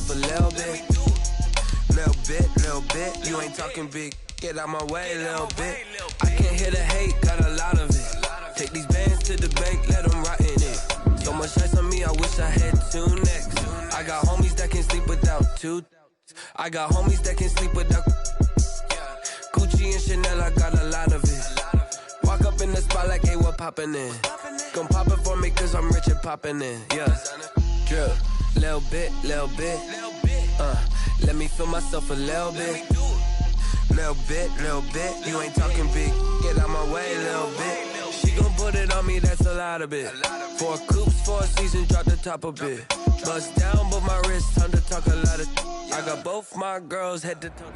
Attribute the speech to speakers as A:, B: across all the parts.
A: myself a little bit. Little bit. You ain't talking big. Get out my way a little bit. I can't hear the hate, got a lot of it. Take these bands to the bank, let them rot in it. So much ice on me, I wish I had two necks. I got homies that can sleep without two. I got homies that can sleep without Gucci and Chanel, I got a lot of it. Walk up in the spot like, hey, what poppin' in? Gon' pop it for me cause I'm rich and poppin' in. Yeah, drip, little bit. Let me feel myself a little bit. Little bit. You ain't talking big. Get out my way a little bit. She gon' put it on me, that's a lot of it. 4 coops, 4 seasons, drop the top a bit. Bust down, but my wrist, time to talk a lot of. I got both my girls head to toe.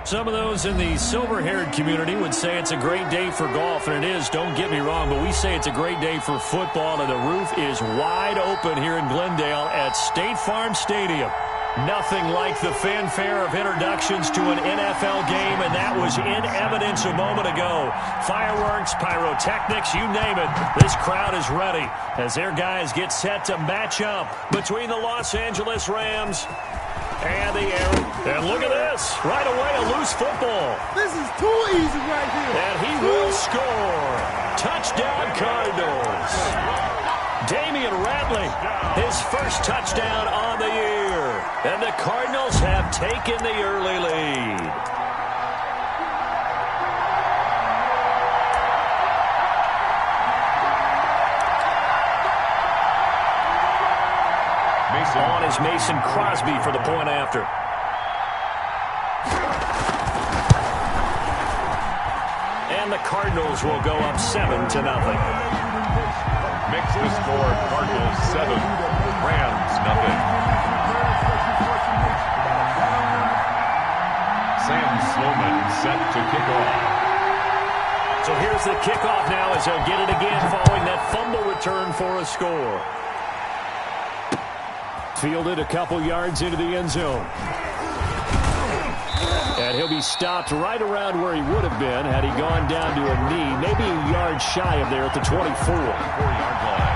B: Some of those in the silver-haired community would say it's a great day for golf, and it is, don't get me wrong, but we say it's a great day for football, and the roof is wide open here in Glendale at State Farm Stadium. Nothing like the fanfare of introductions to an NFL game, and that was in evidence a moment ago. Fireworks, pyrotechnics, you name it. This crowd is ready as their guys get set to match up between the Los Angeles Rams and the Air. And look at this. Right away, a loose football.
C: This is too easy right here.
B: And he will score. Touchdown, Cardinals. Damian Ratley, his first touchdown on the year. And the Cardinals have taken the early lead. On is Mason Crosby for the point after. And the Cardinals will go up 7-0.
D: Mix the score, Cardinals 7, Rams nothing. Sam Sloman set to kick off.
B: So here's the kickoff now as they'll get it again following that fumble return for a score. Fielded a couple yards into the end zone. And he'll be stopped right around where he would have been had he gone down to a knee, maybe a yard shy of there at the 24.
D: 4-yard line.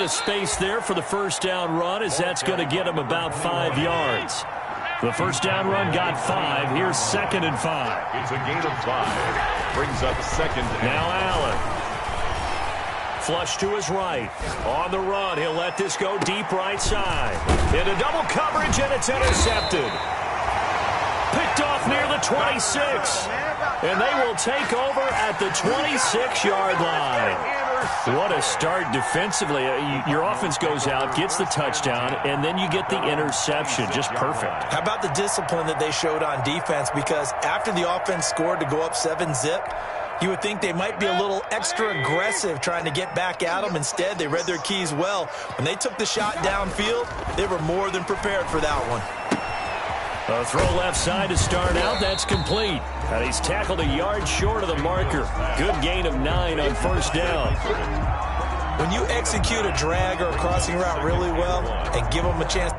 B: Space there for the first down run as that's going to get him about 5 yards. The first down run got 5. Here's 2nd and 5.
D: It's a gain of 5. Brings up 2nd.
B: Now Allen. Flush to his right. On the run, he'll let this go deep right side. Into double coverage, and it's intercepted. Picked off near the 26. And they will take over at the 26-yard line. What a start defensively. Your offense goes out, gets the touchdown, and then you get the interception. Just perfect.
E: How about the discipline that they showed on defense? Because after the offense scored to go up 7-zip, you would think they might be a little extra aggressive trying to get back at them. Instead, they read their keys well. When they took the shot downfield, they were more than prepared for that one.
B: A throw left side to start out. That's complete. And he's tackled a yard short of the marker. Good gain of 9 on first down.
E: When you execute a drag or a crossing route really well and give them a chance.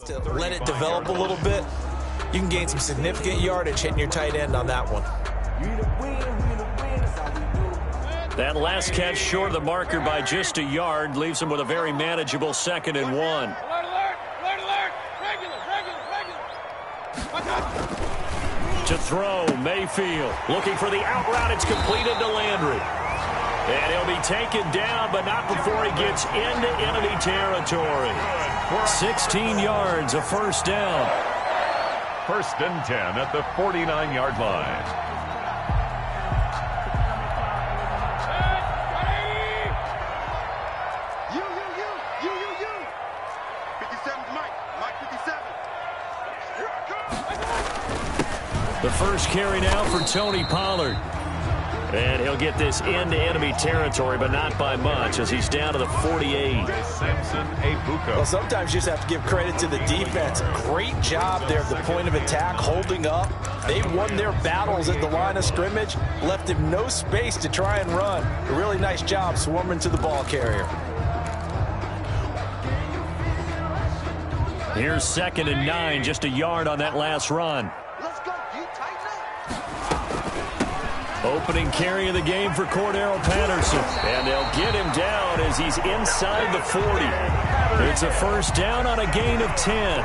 E: To let it develop a little bit, you can gain some significant yardage hitting your tight end on that one.
B: That last catch short of the marker by just a yard leaves him with a very manageable 2nd and 1. To throw, Mayfield looking for the out route. It's completed to Landry. And he'll be taken down, but not before he gets into enemy territory. 16 yards, a first down.
D: First and 10 at the 49-yard line.
B: The first carry now for Tony Pollard. And he'll get this into enemy territory, but not by much, as he's down to the 48.
E: Well, sometimes you just have to give credit to the defense. Great job there at the point of attack, holding up. They won their battles at the line of scrimmage, left him no space to try and run. A really nice job swarming to the ball carrier.
B: Here's 2nd and 9, just a yard on that last run. Opening carry of the game for Cordero Patterson. And they'll get him down as he's inside the 40. It's a first down on a gain of 10.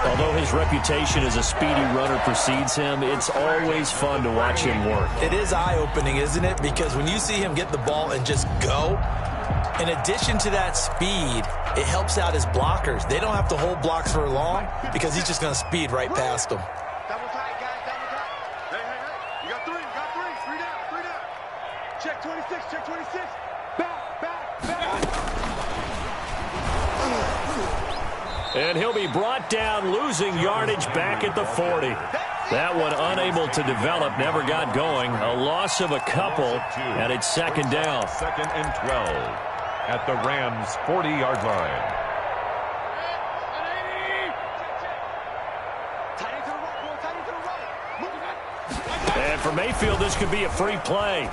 B: Although his reputation as a speedy runner precedes him, it's always fun to watch him work.
E: It is eye-opening, isn't it? Because when you see him get the ball and just go, in addition to that speed, it helps out his blockers. They don't have to hold blocks for long because he's just going to speed right past them.
C: Check 26, check 26. Back.
B: And he'll be brought down, losing yardage back at the 40. That one unable to develop, never got going. A loss of a couple, and it's 2nd down.
D: 2nd and 12 at the Rams' 40-yard line.
B: And for Mayfield, this could be a free play.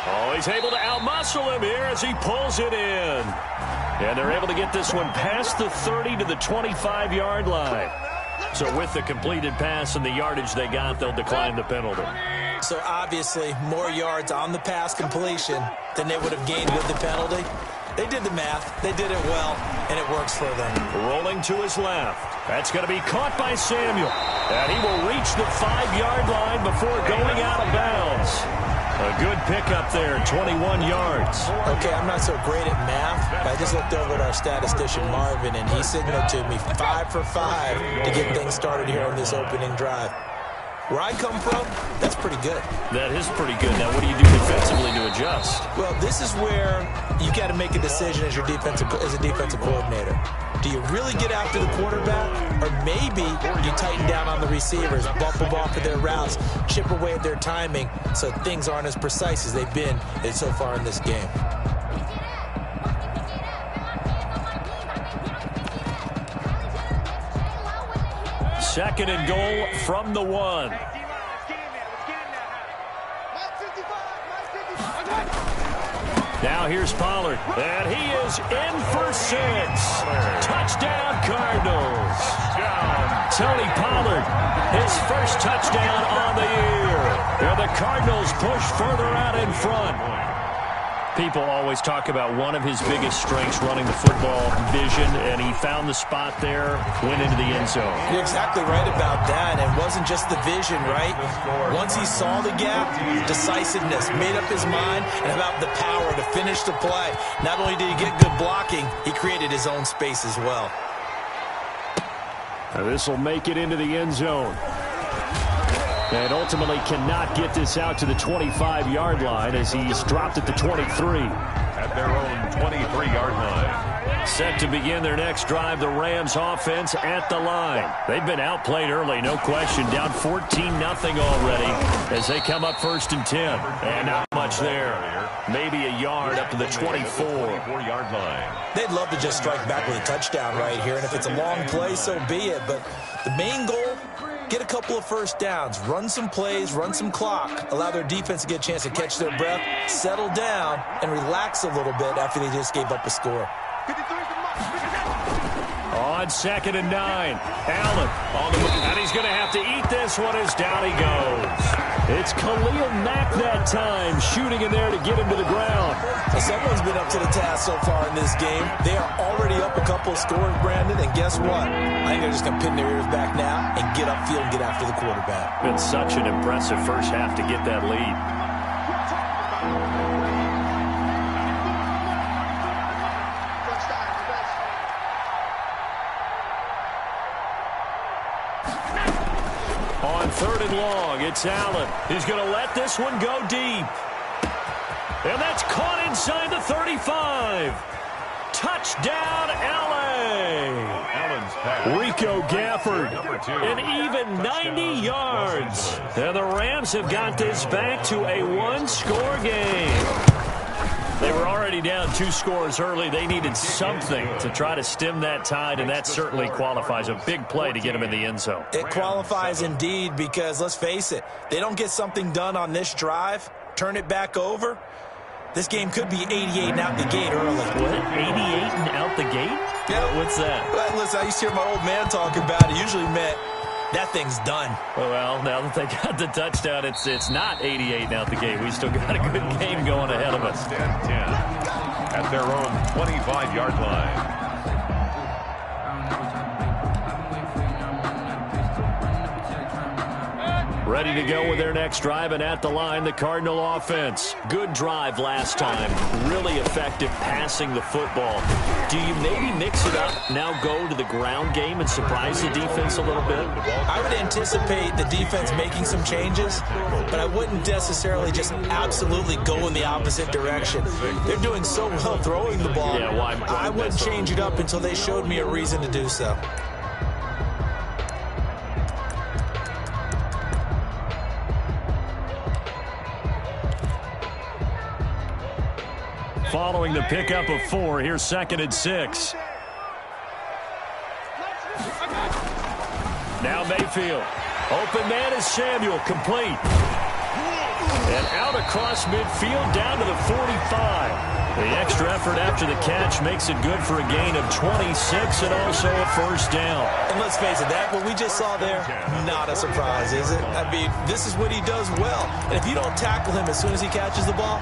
B: Oh, he's able to outmuscle him here as he pulls it in. And they're able to get this one past the 30 to the 25-yard line. So with the completed pass and the yardage they got, they'll decline the penalty.
E: So obviously, more yards on the pass completion than they would have gained with the penalty. They did the math. They did it well, and it works for them.
B: Rolling to his left. That's going to be caught by Samuel. And he will reach the 5-yard line before going out of bounds. A good pickup there, 21 yards.
E: Okay, I'm not so great at math, but I just looked over at our statistician, Marvin, and he signaled to me 5 for 5 to get things started here on this opening drive. Where I come from, that's pretty good.
B: That is pretty good. Now, what do you do defensively to adjust?
E: Well, this is where you got to make a decision as a defensive coordinator. Do you really get after the quarterback, or maybe you tighten down on the receivers, bump them off of their routes, chip away at their timing, so things aren't as precise as they've been so far in this game.
B: Second and goal from the 1. Now here's Pollard, and he is in for 6. Touchdown, Cardinals. Tony Pollard, his first touchdown on the year. And the Cardinals push further out in front. People always talk about one of his biggest strengths, running the football, vision, and he found the spot there, went into the end zone.
E: You're exactly right about that. It wasn't just the vision, right? Once he saw the gap, decisiveness, made up his mind, and about the power to finish the play. Not only did he get good blocking, he created his own space as well.
B: This will make it into the end zone. And ultimately cannot get this out to the 25-yard line as he's dropped at the 23.
D: At their own 23-yard line.
B: Set to begin their next drive, the Rams offense at the line. They've been outplayed early, no question. Down 14-0 already as they come up 1st and 10. And not much there. Maybe a yard up to the 24-yard
D: line.
E: They'd love to just strike back with a touchdown right here. And if it's a long play, so be it. But the main goal, get a couple of first downs, run some plays, run some clock, allow their defense to get a chance to catch their breath, settle down, and relax a little bit after they just gave up a score.
B: On 2nd and 9, Allen on the move, and he's going to have to eat this one as down he goes. It's Khalil Mack that time, shooting in there to get him to the ground.
E: Now, someone's been up to the task so far in this game. They are already up a couple of scores, Brandon, and guess what? I think they're just going to pin their ears back now and get upfield and get after the quarterback.
B: Been such an impressive first half to get that lead. On 3rd and long, it's Allen. He's going to let this one go deep. And that's caught inside the 35. Touchdown, L.A.
D: Allen's pass.
B: Rico Gafford, an even 90 yards. And the Rams have got this back to a one-score game. They were already down 2 scores early. They needed something to try to stem that tide, and that certainly qualifies. A big play to get them in the end zone.
E: It qualifies indeed because, let's face it, they don't get something done on this drive, turn it back over, this game could be 88 and out the gate early.
B: What? 88 and out the gate?
E: Yeah.
B: What's that?
E: Well, listen, I used to hear my old man talk about it. Usually meant that thing's done.
B: Well, now that they got the touchdown, it's not 88 and out the gate. We still got a good game going ahead of us.
D: 10-10 at their own 25-yard line.
B: Ready to go with their next drive, and at the line, the Cardinal offense. Good drive last time. Really effective passing the football. Do you maybe mix it up, now go to the ground game and surprise the defense a little bit?
E: I would anticipate the defense making some changes, but I wouldn't necessarily just absolutely go in the opposite direction. They're doing so well throwing the ball.
B: Yeah, why
E: I wouldn't change it up until they showed me a reason to do so.
B: Following the pickup of 4, here's 2nd and 6. Now Mayfield. Open man is Samuel, complete. And out across midfield down to the 45. The extra effort after the catch makes it good for a gain of 26 and also a first down.
E: And let's face it, that what we just saw there, not a surprise, is it? I mean, this is what he does well. And if you don't tackle him as soon as he catches the ball,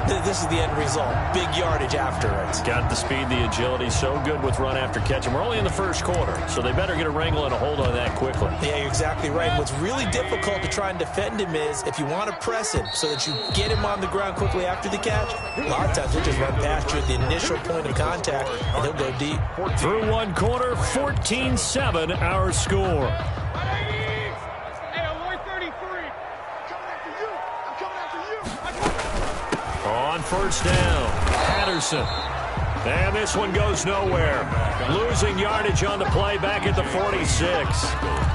E: this is the end result. Big yardage after it.
B: Got the speed, the agility, so good with run after catch. And we're only in the first quarter, so they better get a wrangle and a hold on that quickly.
E: Yeah, you're exactly right. What's really difficult to try and defend him is if you want to press him so that you get him on the ground quickly after the catch, a lot of times he'll just run past you at the initial point of contact, and he'll go deep.
B: Through one quarter, 14-7 our score. On first down, Patterson. And this one goes nowhere. Losing yardage on the play back at the 46.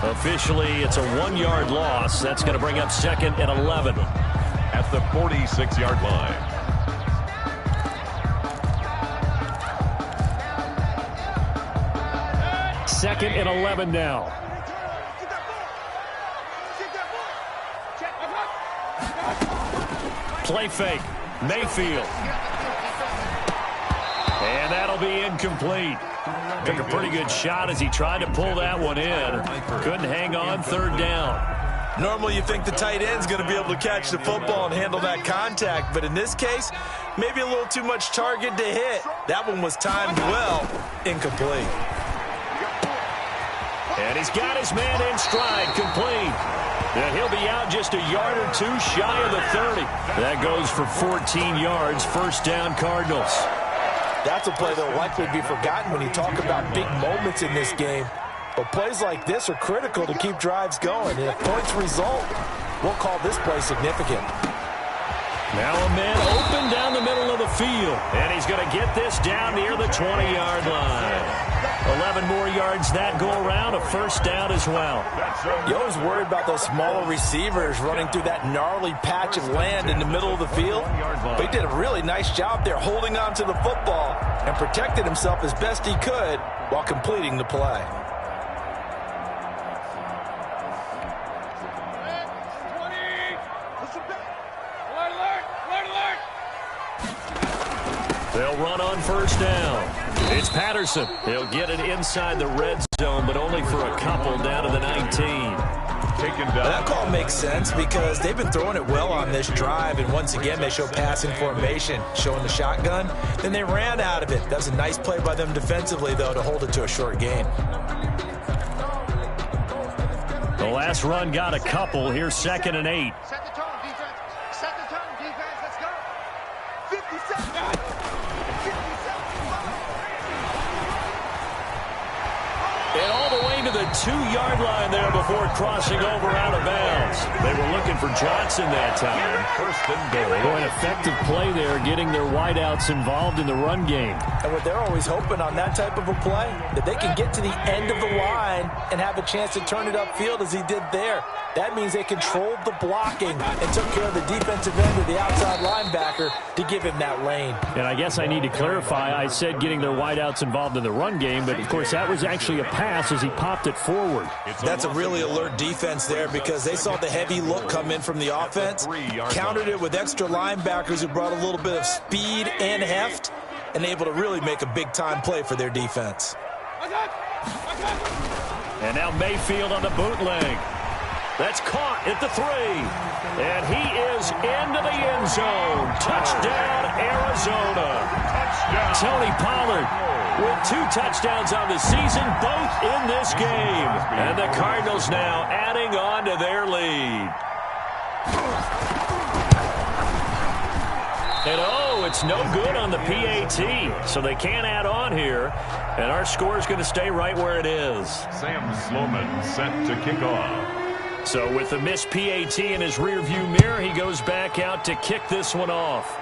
B: Officially, it's a 1-yard loss. That's going to bring up 2nd and 11.
D: At the 46-yard line.
B: Second and 11 now. Play fake. Mayfield. And that'll be incomplete. Took a pretty good shot as he tried to pull that one in. Couldn't hang on 3rd down.
E: Normally you think the tight end's going to be able to catch the football and handle that contact, but in this case, maybe a little too much target to hit. That one was timed well. Incomplete.
B: And he's got his man in stride, complete. And he'll be out just a yard or two shy of the 30. That goes for 14 yards, first down Cardinals.
E: That's a play that will likely be forgotten when you talk about big moments in this game. But plays like this are critical to keep drives going. And if points result, we'll call this play significant.
B: Now a man open down the middle of the field. And he's going to get this down near the 20-yard line. 11 more yards that go around, a first down as well.
E: You always worry about those smaller receivers running through that gnarly patch of land in the middle of the field. But he did a really nice job there holding on to the football and protected himself as best he could while completing the play.
B: They'll run on first down. It's Patterson. He'll get it inside the red zone, but only for a couple down to the 19.
D: Taken down.
E: That call makes sense because they've been throwing it well on this drive, and once again they show passing formation, showing the shotgun. Then they ran out of it. That was a nice play by them defensively, though, to hold it to a short gain.
B: The last run got a couple. Here's 2nd and 8.
C: Set the tone, defense. Set the tone, defense. Let's go. 50 seconds. 50 seconds.
B: And all the way to to the 2-yard line there before crossing over out of bounds. They were looking for Johnson that time.
D: First and goal.
B: An effective play there, getting their wideouts involved in the run game.
E: And what they're always hoping on that type of a play, that they can get to the end of the line and have a chance to turn it upfield as he did there. That means they controlled the blocking and took care of the defensive end of the outside linebacker to give him that lane.
B: And I guess I need to clarify, I said getting their wideouts involved in the run game, but of course that was actually a pass as he popped it forward.
E: That's a really alert defense there because they saw the heavy look come in from the offense, countered it with extra linebackers who brought a little bit of speed and heft, and able to really make a big-time play for their defense.
B: And now Mayfield on the bootleg. That's caught at the 3. And he is into the end zone. Touchdown, Arizona. Touchdown. Tony Pollard with 2 touchdowns on the season, both in this game. And the Cardinals now adding on to their lead. And it's no good on the PAT, so they can't add on here. And our score is going to stay right where it is.
D: Sam Sloman set to kick off.
B: So with the missed PAT in his rearview mirror, he goes back out to kick this one off.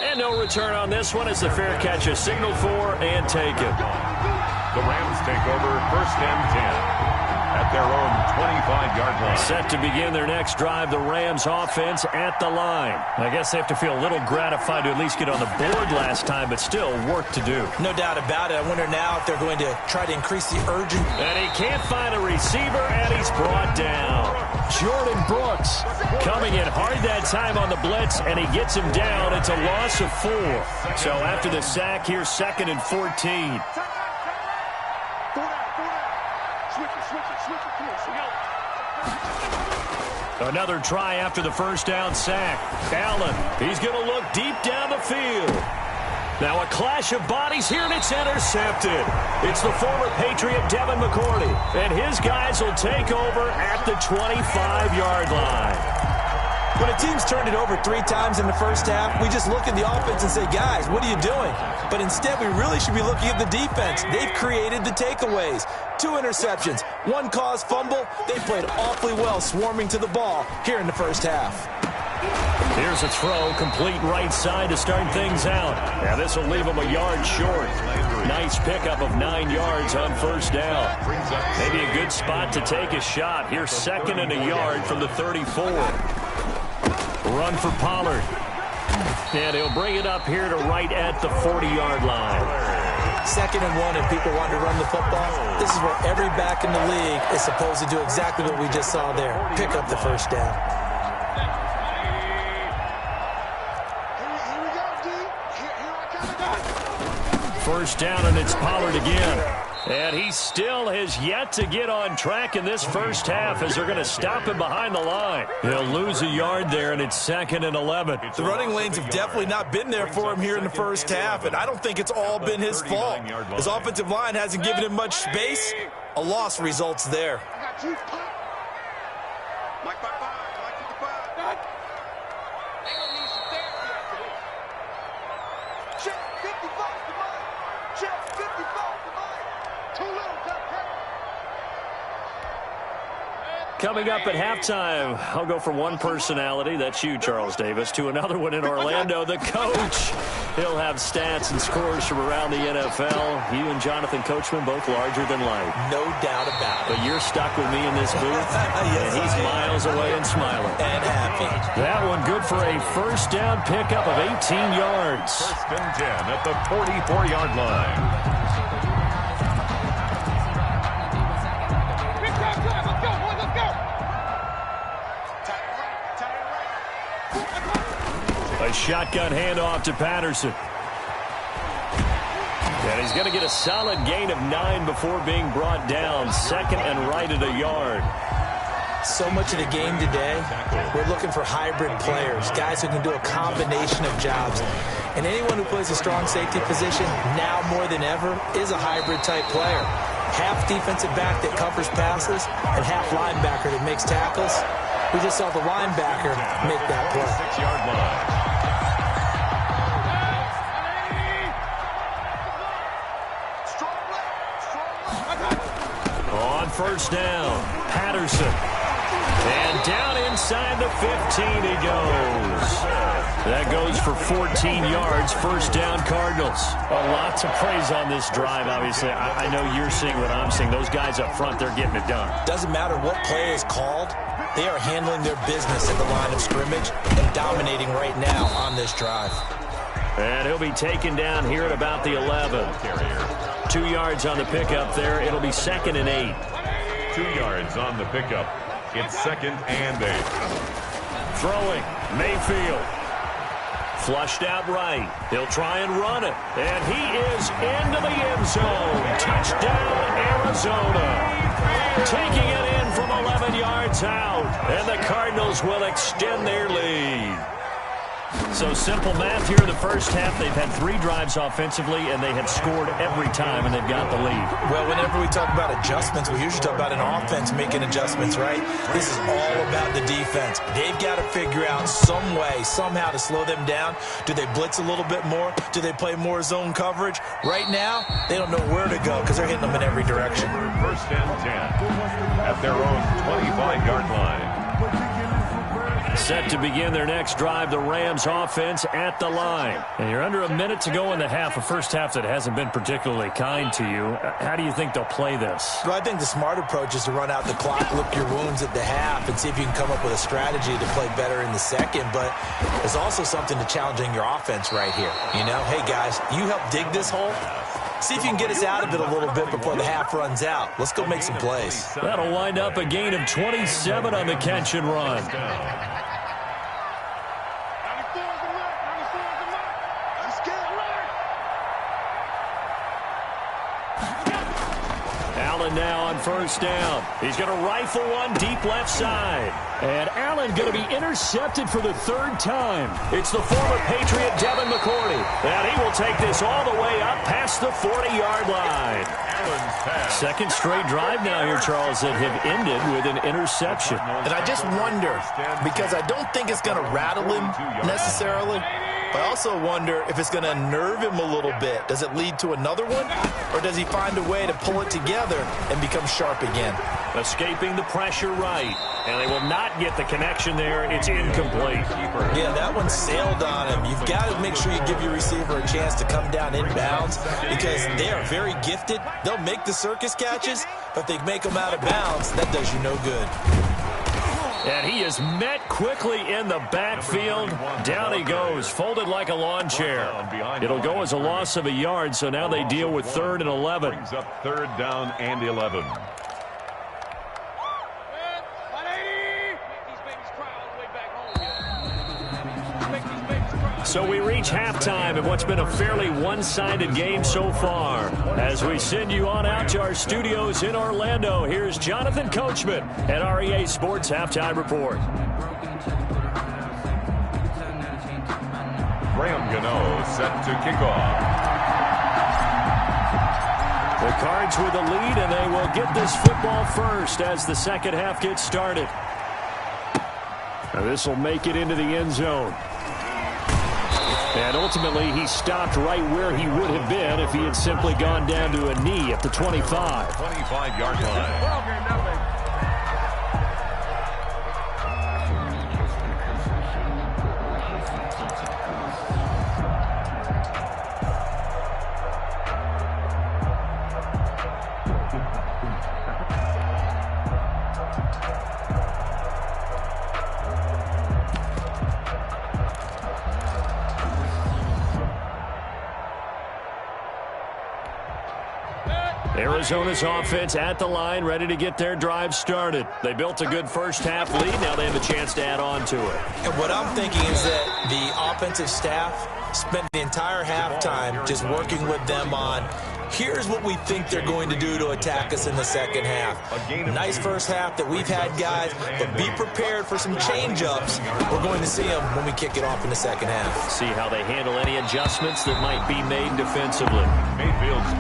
B: And no return on this one as the fair catch is signaled for and taken.
D: The Rams take over first and 10 at their own 25-yard line.
B: Set to begin their next drive, the Rams offense at the line. I guess they have to feel a little gratified to at least get on the board last time, but still work to do.
E: No doubt about it. I wonder now if they're going to try to increase the urgency.
B: And he can't find a receiver, and he's brought down. Jordan Brooks coming in hard that time on the blitz, and he gets him down. It's a loss of 4. So after the sack, here's 2nd and 14. Another try after the first down sack. Allen, he's going to look deep down the field. Now a clash of bodies here, and it's intercepted. It's the former Patriot Devin McCourty, and his guys will take over at the 25-yard line.
E: When a team's turned it over 3 times in the first half, we just look at the offense and say, guys, what are you doing? But instead, we really should be looking at the defense. They've created the takeaways. 2 interceptions, 1 caused fumble. They played awfully well swarming to the ball here in the first half.
B: Here's a throw, complete right side to start things out. Now this will leave him a yard short. Nice pickup of 9 yards on first down. Maybe a good spot to take a shot. Here's 2nd and a yard from the 34. Run for Pollard. And he'll bring it up here to right at the 40-yard line.
E: 2nd and 1, if people want to run the football, this is where every back in the league is supposed to do exactly what we just saw there. Pick up the first down.
B: First down, and it's Pollard again. And he still has yet to get on track in this first half as they're going to stop him behind the line. He'll lose a yard there, and it's 2nd and 11.
E: The running lanes have definitely not been there for him here in the first half, and I don't think it's all been his fault. His offensive line hasn't given him much space. A loss results there.
B: Coming up at halftime, I'll go from one personality, that's you, Charles Davis, to another one in Orlando, the coach. He'll have stats and scores from around the NFL. You and Jonathan Coachman, both larger than life.
E: No doubt about it.
B: But you're stuck with me in this booth,
E: yes,
B: and he's miles away and smiling.
E: And happy.
B: That one good for a first down pickup of 18 yards.
D: First and 10 at the 44-yard line.
B: A shotgun handoff to Patterson. And he's going to get a solid gain of 9 before being brought down. 2nd and right at a yard.
E: So much of the game today, we're looking for hybrid players, guys who can do a combination of jobs. And anyone who plays a strong safety position, now more than ever, is a hybrid-type player. Half defensive back that covers passes and half linebacker that makes tackles. We just saw the linebacker make that play.
D: 6-yard line.
B: first down. Patterson. And down inside the 15 he goes. That goes for 14 yards. First down, Cardinals. Lots of praise on this drive, obviously. I know you're seeing what I'm seeing. Those guys up front, they're getting it done.
E: Doesn't matter what play is called. They are handling their business at the line of scrimmage and dominating right now on this drive.
B: And he'll be taken down here at about the 11. 2 yards on the pickup there. It'll be 2nd and 8.
D: 2 yards on the pickup. It's 2nd and 8.
B: Throwing, Mayfield. Flushed out right. He'll try and run it. And he is into the end zone. Touchdown, Arizona. Taking it in from 11 yards out. And the Cardinals will extend their lead. So simple math here in the first half. They've had 3 drives offensively, and they have scored every time, and they've got the lead.
E: Well, whenever we talk about adjustments, we usually talk about an offense making adjustments, right? This is all about the defense. They've got to figure out some way, somehow to slow them down. Do they blitz a little bit more? Do they play more zone coverage? Right now, they don't know where to go because they're hitting them in every direction.
D: 1st and 10 at their own 25-yard line.
B: Set to begin their next drive, the Rams offense at the line. And you're under a minute to go in the half, a first half that hasn't been particularly kind to you. How do you think they'll play this?
E: Well, I think the smart approach is to run out the clock, lick your wounds at the half, and see if you can come up with a strategy to play better in the second. But there's also something to challenging your offense right here. You know, hey, guys, you help dig this hole. See if you can get us out of it a little bit before the half runs out. Let's go make some plays.
B: That'll wind up a gain of 27 on the catch and run. Allen now on first down. He's going to rifle one deep left side. And Allen going to be intercepted for the 3rd time. It's the former Patriot Devin McCourty. And he will take this all the way up past the 40-yard line. 2nd straight drive now here, Charles, that have ended with an interception.
E: And I just wonder, because I don't think it's going to rattle him necessarily, but I also wonder if it's going to nerve him a little bit. Does it lead to another one? Or does he find a way to pull it together and become sharp again?
B: Escaping the pressure right. And they will not get the connection there. It's incomplete.
E: Yeah, that one sailed on him. You've got to make sure you give your receiver a chance to come down inbounds because they are very gifted. They'll make the circus catches, but they make them out of bounds. That does you no good.
B: And he is met quickly in the backfield. Down he goes, folded like a lawn chair. It'll go as a loss of a yard, so now they deal with 3rd and 11.
D: Brings up 3rd down and 11.
B: So we reach halftime in what's been a fairly one-sided game so far. As we send you on out to our studios in Orlando, here's Jonathan Coachman at REA Sports Halftime Report.
D: Graham Gano set to kick off.
B: The Cards with the lead, and they will get this football first as the second half gets started. Now this will make it into the end zone. And ultimately, he stopped right where he would have been if he had simply gone down to a knee at the 25.
D: 25-yard line.
B: Arizona's offense at the line, ready to get their drive started. They built a good first half lead. Now they have a chance to add on to it.
E: And what I'm thinking is that the offensive staff spent the entire halftime just working with them on, here's what we think they're going to do to attack us in the second half. Nice first half that we've had, guys, but be prepared for some change-ups. We're going to see them when we kick it off in the second half.
B: See how they handle any adjustments that might be made defensively.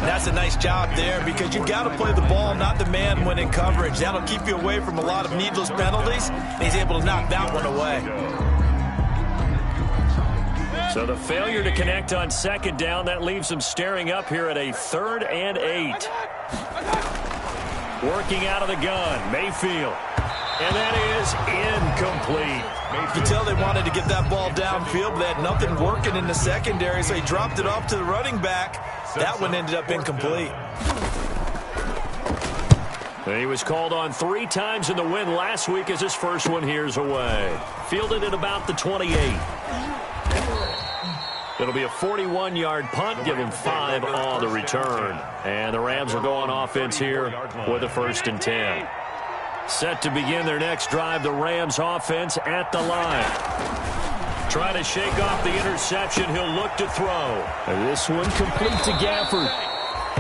E: That's a nice job there because you've got to play the ball, not the man when in coverage. That'll keep you away from a lot of needless penalties. He's able to knock that one away.
B: So the failure to connect on second down, that leaves them staring up here at a 3rd and 8. Working out of the gun, Mayfield. And that is incomplete.
E: You can tell they wanted to get that ball downfield, but they had nothing working in the secondary, so he dropped it off to the running back. That one ended up incomplete.
B: He was called on 3 times in the win last week as his first one here's away. Fielded at about the 28. It'll be a 41-yard punt, give him 5 on the return. And the Rams will go on offense here with a 1st and 10. Set to begin their next drive, the Rams offense at the line. Trying to shake off the interception, he'll look to throw. And this one complete to Gafford.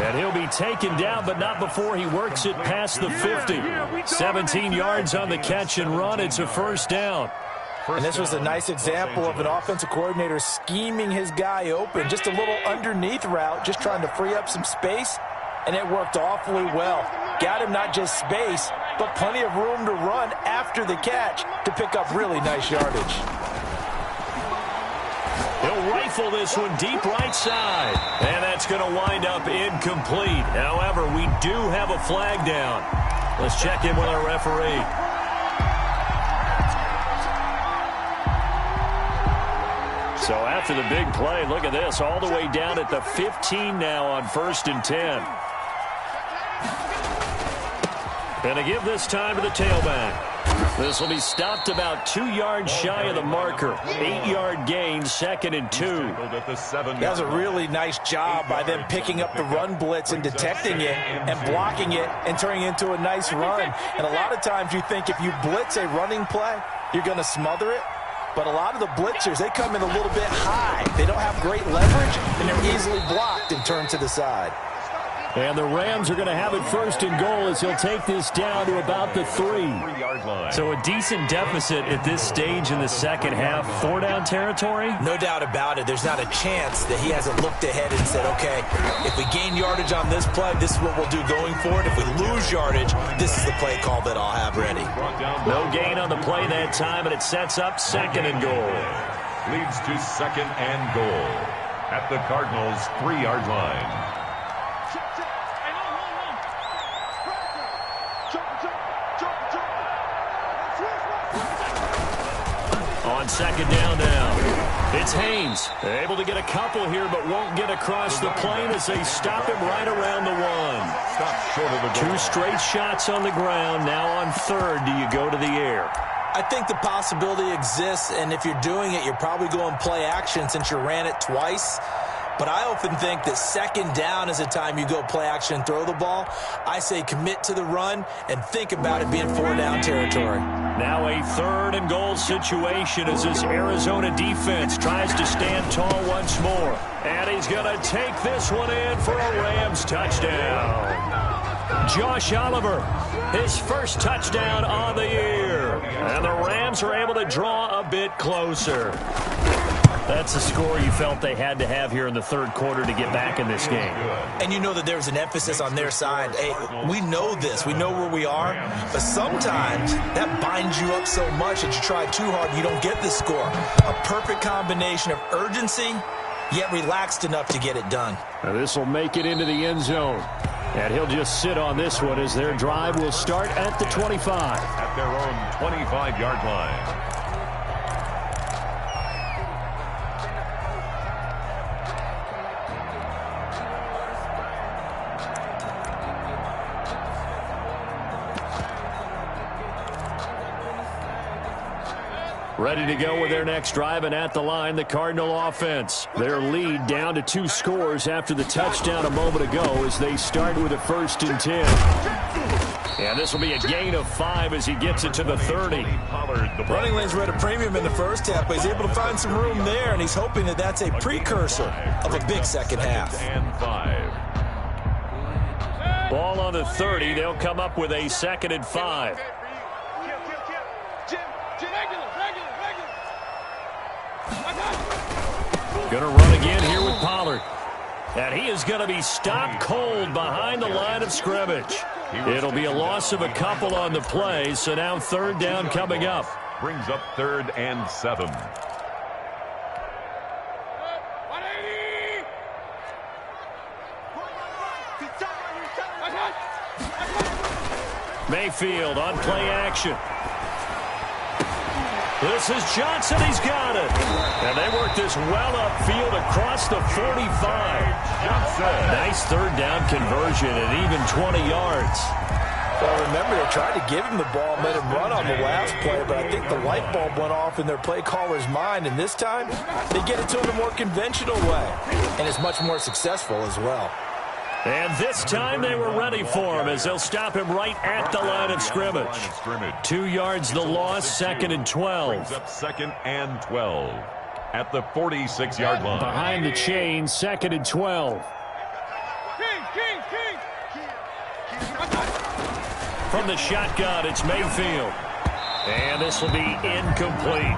B: And he'll be taken down, but not before he works it past the 50. 17 yards on the catch and run. It's a 1st down.
E: And this was a nice example of an offensive coordinator scheming his guy open. Just a little underneath route, just trying to free up some space, and it worked awfully well. Got him not just space, but plenty of room to run after the catch to pick up really nice yardage.
B: He'll rifle this one deep right side. And that's going to wind up incomplete. However, we do have a flag down. Let's check in with our referee. So after the big play, look at this, all the way down at the 15 now on 1st and 10. And to give this time to the tailback. This will be stopped about 2 yards shy of the marker. 8-yard gain, 2nd and 2.
E: That was a really nice job by them picking up the run blitz and detecting it and blocking it and turning it into a nice run. And a lot of times you think if you blitz a running play, you're going to smother it. But a lot of the blitzers, they come in a little bit high. They don't have great leverage, and they're easily blocked and turned to the side.
B: And the Rams are going to have it 1st and goal as he'll take this down to about the 3. So a decent deficit at this stage in the second half. 4-down territory?
E: No doubt about it. There's not a chance that he hasn't looked ahead and said, okay, if we gain yardage on this play, this is what we'll do going forward. If we lose yardage, this is the play call that I'll have ready.
B: No gain on the play that time, and it sets up 2nd and goal.
D: Leads to 2nd and goal at the Cardinals' 3-yard line.
B: On 2nd down now. It's Haynes. Able to get a couple here, but won't get across the plane as they stop him right around the 1.
D: Stop short of the goal.
B: 2 straight shots on the ground. Now on 3rd, do you go to the air?
E: I think the possibility exists, and if you're doing it, you're probably going play action since you ran it twice. But I often think that 2nd down is the time you go play action and throw the ball. I say commit to the run and think about it being 4-down territory.
B: Now a 3rd and goal situation as this Arizona defense tries to stand tall once more. And he's going to take this one in for a Rams touchdown. Josh Oliver, his first touchdown on the year. And the Rams are able to draw a bit closer. That's the score you felt they had to have here in the 3rd quarter to get back in this game.
E: And you know that there's an emphasis on their side. Hey, we know this. We know where we are. But sometimes that binds you up so much that you try too hard and you don't get the score. A perfect combination of urgency, yet relaxed enough to get it done.
B: Now this will make it into the end zone. And he'll just sit on this one as their drive will start at the 25.
D: At their own 25-yard line.
B: Ready to go with their next drive, and at the line, the Cardinal offense. Their lead down to 2 scores after the touchdown a moment ago as they start with a 1st and 10. And this will be a gain of 5 as he gets it to the 30.
E: Running lanes were at a premium in the first half, but he's able to find some room there, and he's hoping that that's a precursor of a big second half.
B: Ball on the 30. They'll come up with a 2nd and 5. Going to run again here with Pollard. And he is going to be stopped cold behind the line of scrimmage. It'll be a loss of a couple on the play, so now 3rd down coming up.
D: Brings up 3rd and 7.
B: Mayfield on play action. This is Johnson. He's got it. And they work this well upfield across the 45. Nice third down conversion and even 20 yards.
E: Well, remember, they tried to give him the ball and let him run on the last play, but I think the light bulb went off in their play caller's mind, and this time they get it to him a more conventional way, and it's much more successful as well.
B: And this time they were ready for him as they'll stop him right at the line of scrimmage. 2 yards the loss, 2nd and 12.
D: Brings up 2nd and 12 at the 46-yard line.
B: Behind the chain, 2nd and 12. From the shotgun, it's Mayfield. And this will be incomplete.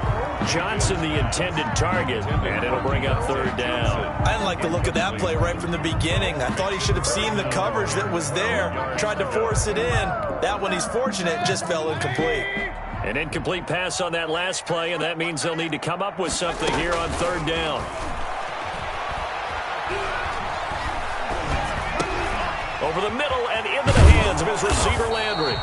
B: Johnson the intended target, and it'll bring up 3rd down.
E: I didn't like the look of that play right from the beginning. I thought he should have seen the coverage that was there, tried to force it in. That one, he's fortunate, just fell incomplete.
B: An incomplete pass on that last play, and that means they'll need to come up with something here on 3rd down. Over the middle and into the hands of his receiver, Landry.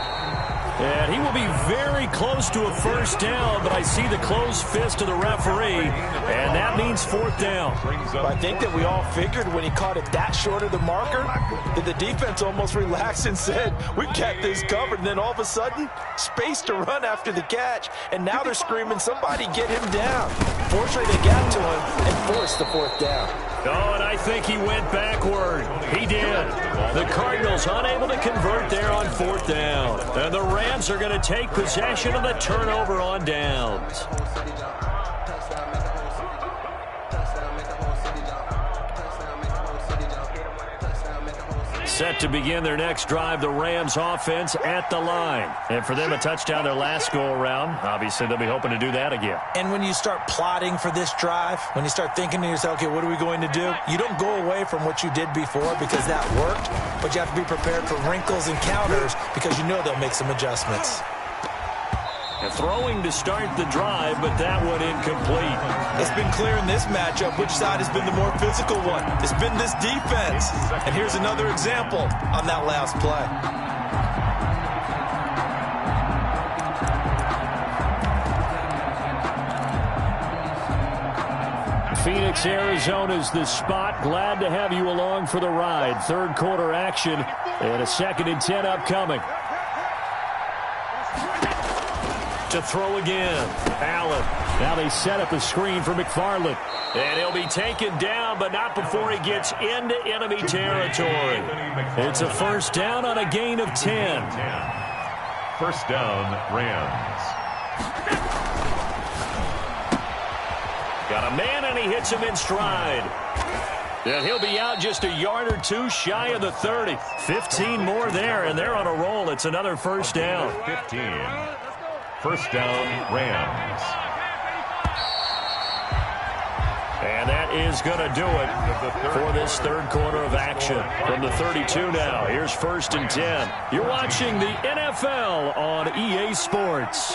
B: And he will be very close to a 1st down, but I see the closed fist of the referee, and that means 4th down.
E: I think that we all figured when he caught it that short of the marker that the defense almost relaxed and said, we've got this covered. And then all of a sudden, space to run after the catch, and now they're screaming, somebody get him down. Fortunately, they got to him and forced the 4th down.
B: Oh, and I think he went backward. He did. The Cardinals unable to convert there on 4th down. And the Rams are going to take possession of the turnover on downs. Set to begin their next drive, the Rams offense at the line. And for them, a touchdown their last go-around. Obviously, they'll be hoping to do that again.
E: And when you start plotting for this drive, when you start thinking to yourself, okay, what are we going to do? You don't go away from what you did before because that worked, but you have to be prepared for wrinkles and counters because you know they'll make some adjustments.
B: And throwing to start the drive, but that one incomplete.
E: It's been clear in this matchup which side has been the more physical one. It's been this defense. And here's another example on that last play.
B: Phoenix, Arizona's the spot. Glad to have you along for the ride. 3rd quarter action and a 2nd and 10 upcoming. To throw again. Allen. Now they set up a screen for McFarland. And he'll be taken down, but not before he gets into enemy territory. It's a 1st down on a gain of 10.
D: 1st down, Rams.
B: Got a man, and he hits him in stride. And he'll be out just a yard or two shy of the 30. 15 more there, and they're on a roll. It's another 1st down.
D: 15. 1st down, Rams.
B: And that is going to do it for this 3rd quarter of action. From the 32 now, here's 1st and 10. You're watching the NFL on EA Sports.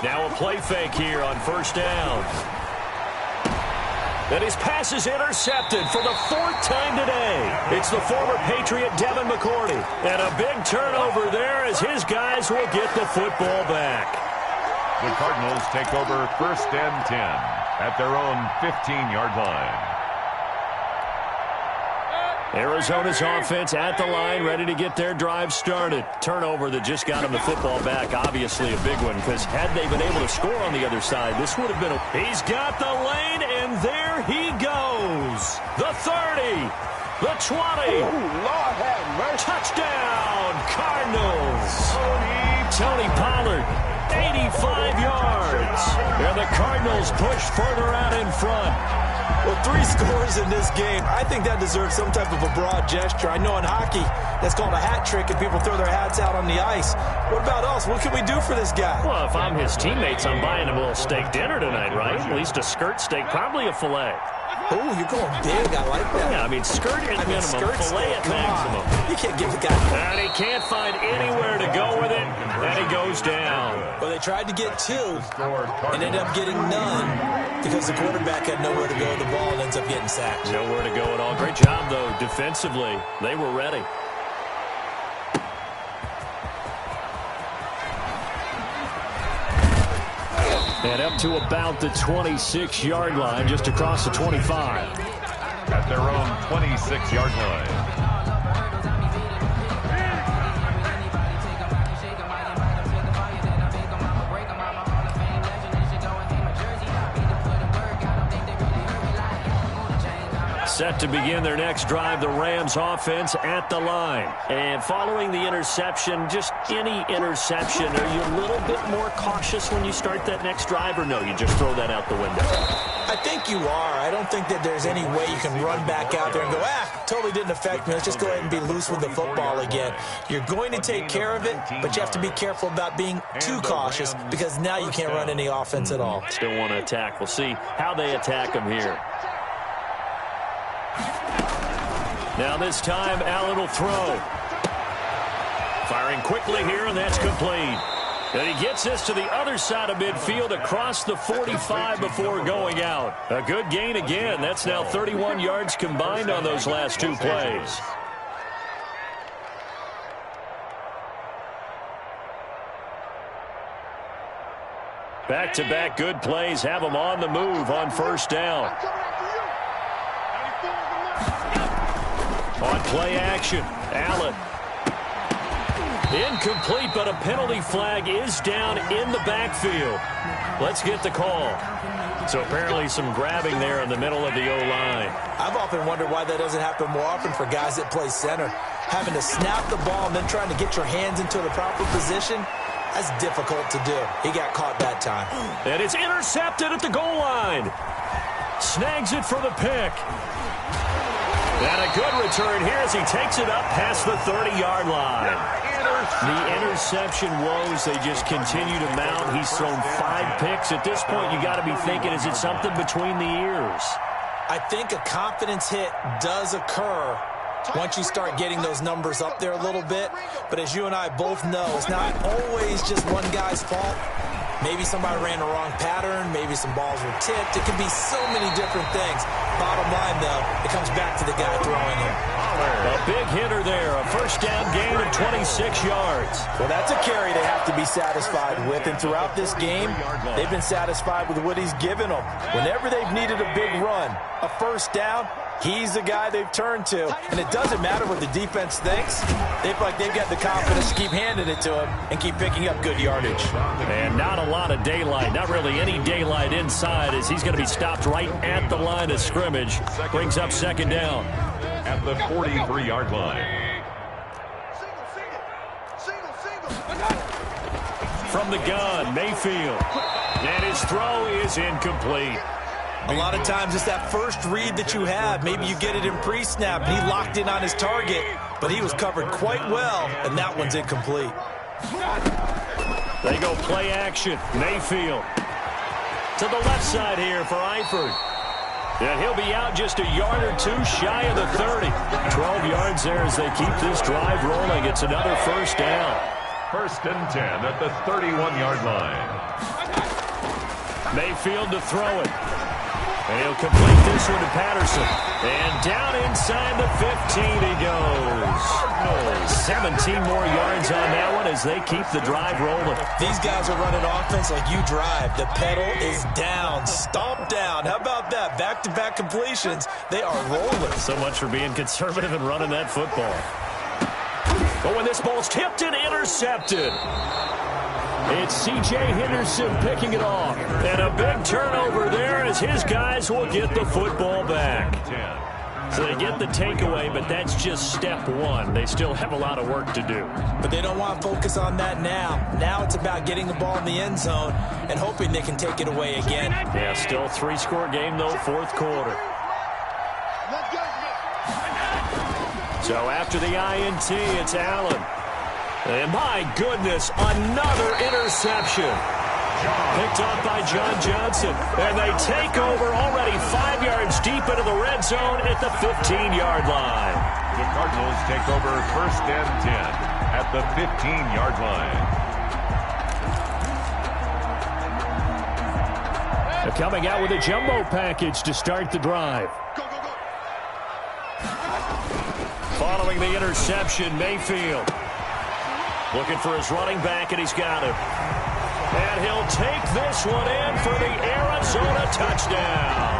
B: Now a play fake here on 1st down. And his pass is intercepted for the 4th time today. It's the former Patriot Devin McCourty. And a big turnover there as his guys will get the football back.
D: The Cardinals take over 1st and 10 at their own 15-yard line.
B: Arizona's offense at the line, ready to get their drive started. Turnover that just got him the football back. Obviously a big one, because had they been able to score on the other side, this would have been a... He's got the lane, and there he goes. The 30, the 20.
C: Oh, Lord have mercy.
B: Touchdown, Cardinals. Tony Pollard, 85 yards. And the Cardinals push further out in front.
E: Well, 3 scores in this game. I think that deserves some type of a broad gesture. I know in hockey, that's called a hat trick, and people throw their hats out on the ice. What about us? What can we do for this guy?
B: Well, if I'm his teammates, I'm buying him a little steak dinner tonight, right? At least a skirt steak, probably a filet.
E: Oh, you're going big. I like that.
B: Yeah, I mean, skirt at minimum, filet at maximum.
E: You can't give the guy...
B: And he can't find anywhere to go with it, and he goes down.
E: Well, they tried to get 2 and ended up getting none because the quarterback had nowhere to go with the ball and ends up getting sacked.
B: Nowhere to go at all. Great job, though, defensively. They were ready. And up to about the 26-yard line, just across the 25.
D: At their own 26-yard line.
B: Set to begin their next drive, the Rams offense at the line. And following the interception, just any interception, are you a little bit more cautious when you start that next drive, or no, you just throw that out the window?
E: I think you are. I don't think that there's any way you can run back out there and go, totally didn't affect me. Let's just go ahead and be loose with the football again. You're going to take care of it, but you have to be careful about being too cautious because now you can't run any offense at all.
B: Still want to attack. We'll see how they attack them here. Now this time, Allen will throw. Firing quickly here, and that's complete. And he gets this to the other side of midfield across the 45 before going out. A good gain again. That's now 31 yards combined on those last two plays. Back-to-back good plays have them on the move on first down. On play action, Allen. Incomplete, but a penalty flag is down in the backfield. Let's get the call. So apparently some grabbing there in the middle of the O-line.
E: I've often wondered why that doesn't happen more often for guys that play center. Having to snap the ball and then trying to get your hands into the proper position, that's difficult to do. He got caught that time.
B: And it's intercepted at the goal line. Snags it for the pick. And a good return here as he takes it up past the 30-yard line. The interception woes, they just continue to mount. He's thrown 5 picks. At this point, you got to be thinking, is it something between the ears?
E: I think a confidence hit does occur once you start getting those numbers up there a little bit. But as you and I both know, it's not always just one guy's fault. Maybe somebody ran the wrong pattern. Maybe some balls were tipped. It can be so many different things. Bottom line, though, it comes back to the guy throwing them.
B: A big hitter there. A first down gain of 26 yards.
E: Well, that's a carry they have to be satisfied with. And throughout this game, they've been satisfied with what he's given them. Whenever they've needed a big run, a first down, he's the guy they've turned to. And it doesn't matter what the defense thinks. They feel like they've got the confidence to keep handing it to him and keep picking up good yardage.
B: And not a lot of daylight. Not really any daylight inside as he's going to be stopped right at the line of scrimmage. Brings up second down.
D: At the 43-yard line.
B: From the gun, Mayfield. And his throw is incomplete.
E: A lot of times it's that first read that you have. Maybe you get it in pre-snap, and he locked in on his target, but he was covered quite well, and that one's incomplete.
B: They go play action. Mayfield to the left side here for Eifert. And he'll be out just a yard or two shy of the 30. 12 yards there as they keep this drive rolling. It's another first down.
D: First and 10 at the 31-yard line.
B: Mayfield to throw it. And he'll complete this one to Patterson. And down inside the 15 he goes. 17 more yards on that one as they keep the drive rolling.
E: These guys are running offense like you drive. The pedal is down, stomp down. How about that? Back-to-back completions. They are rolling.
B: So much for being conservative and running that football. But when this ball's tipped and intercepted. It's C.J. Henderson picking it off. And a big turnover there as his guys will get the football back. So they get the takeaway, but that's just step one. They still have a lot of work to do.
E: But they don't want to focus on that now. Now it's about getting the ball in the end zone and hoping they can take it away again.
B: Yeah, still a 3-score game, though, fourth quarter. So after the INT, it's Allen. And my goodness, another interception. Picked off by John Johnson. And they take over already 5 yards deep into the red zone at the 15-yard line.
D: The Cardinals take over first and 10 at the 15-yard line.
B: They're coming out with a jumbo package to start the drive. Following the interception, Mayfield looking for his running back, and he's got him. And he'll take this one in for the Arizona touchdown.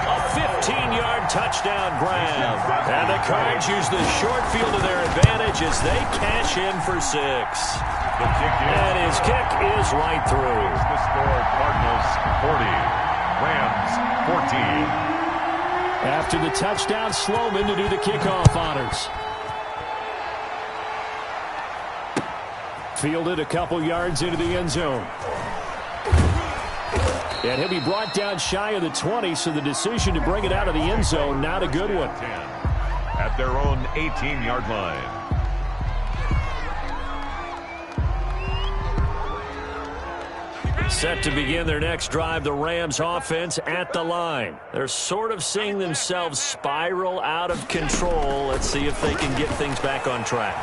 B: A 15-yard touchdown grab. And the Cards use the short field to their advantage as they cash in for 6. And his kick is right through.
D: The score, Cardinals 40, Rams 14.
B: After the touchdown, Sloman to do the kickoff honors. Fielded a couple yards into the end zone. And he'll be brought down shy of the 20, so the decision to bring it out of the end zone, not a good one.
D: At their own 18-yard line.
B: Set to begin their next drive, the Rams offense at the line. They're sort of seeing themselves spiral out of control. Let's see if they can get things back on track.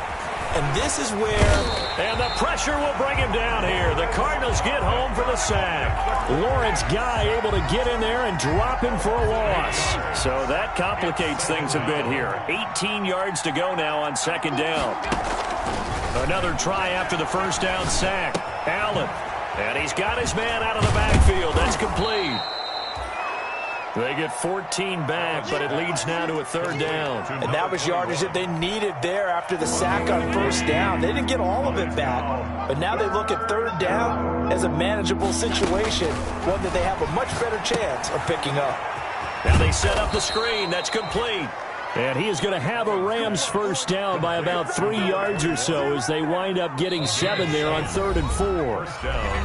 E: And this is where...
B: And the pressure will bring him down here. The Cardinals get home for the sack. Lawrence Guy able to get in there and drop him for a loss. So that complicates things a bit here. 18 yards to go now on second down. Another try after the first down sack. Allen. And he's got his man out of the backfield. That's complete. They get 14 back, but it leads now to a third down.
E: And that was yardage that they needed there after the sack on first down. They didn't get all of it back, but now they look at third down as a manageable situation, one that they have a much better chance of picking up.
B: Now they set up the screen. That's complete. And he is going to have a Rams first down by about 3 yards or so as they wind up getting 7 there on 3rd and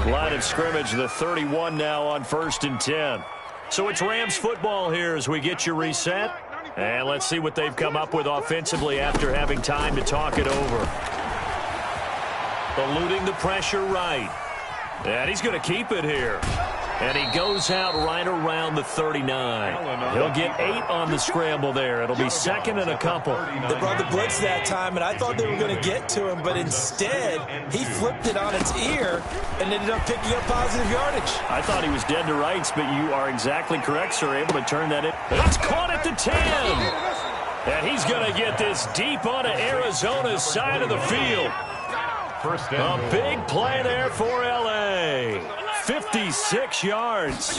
B: 4. Line of scrimmage, the 31 now on 1st and 10. So it's Rams football here as we get you reset. And let's see what they've come up with offensively after having time to talk it over. Eluding the pressure right. And he's going to keep it here. And he goes out right around the 39. He'll get 8 on the scramble there. It'll be second and a couple.
E: They brought the blitz that time, and I thought they were going to get to him, but instead he flipped it on its ear and ended up picking up positive yardage.
B: I thought he was dead to rights, but you are exactly correct, sir. Able to turn that in. It's caught at the 10. And he's going to get this deep onto Arizona's side of the field. A big play there for L.A. 56 yards.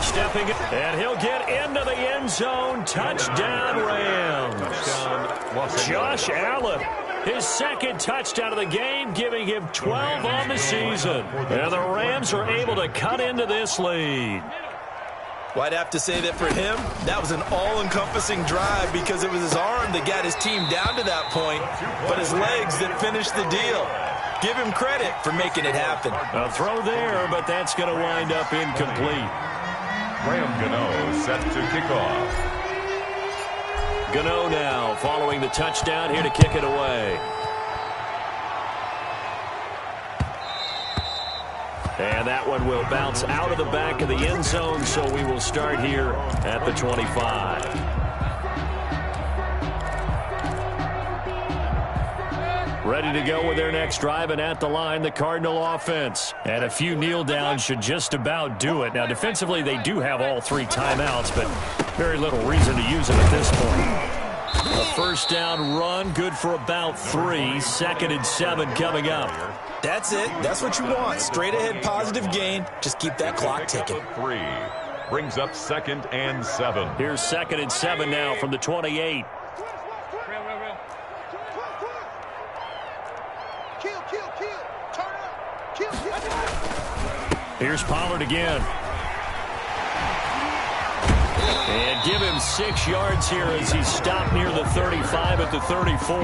B: Stepping in, and he'll get into the end zone. Touchdown, Rams. Josh Allen, his second touchdown of the game, giving him 12 on the season. And the Rams are able to cut into this lead.
E: Well, I'd have to say that for him, that was an all-encompassing drive because it was his arm that got his team down to that point, but his legs that finished the deal. Give him credit for making it happen.
B: A throw there, but that's going to wind up incomplete.
D: Graham Gano set to kick off.
B: Gano now following the touchdown here to kick it away. And that one will bounce out of the back of the end zone, so we will start here at the 25. Ready to go with their next drive, and at the line, the Cardinal offense. And a few kneel downs should just about do it. Now, defensively, they do have all 3 timeouts, but very little reason to use them at this point. A first down run, good for about 3. 2nd and 7 coming up.
E: That's it. That's what you want. Straight ahead positive gain. Just keep that clock ticking.
D: 3 brings up 2nd and 7.
B: Here's 2nd and 7 now from the 28. Here's Pollard again. And give him 6 yards here as he stopped near the 35 at the 34.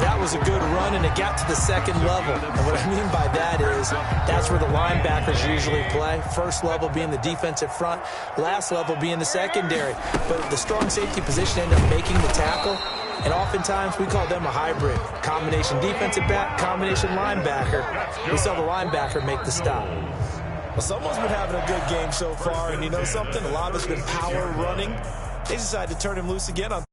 E: That was a good run, and it got to the 2nd level. And what I mean by that is that's where the linebackers usually play. First level being the defensive front, last level being the secondary. But the strong safety position ended up making the tackle. And oftentimes we call them a hybrid. Combination defensive back, combination linebacker. We saw the linebacker make the stop. Well, someone's been having a good game so far, and you know something? A lot of it's been power running. They decided to turn him loose again on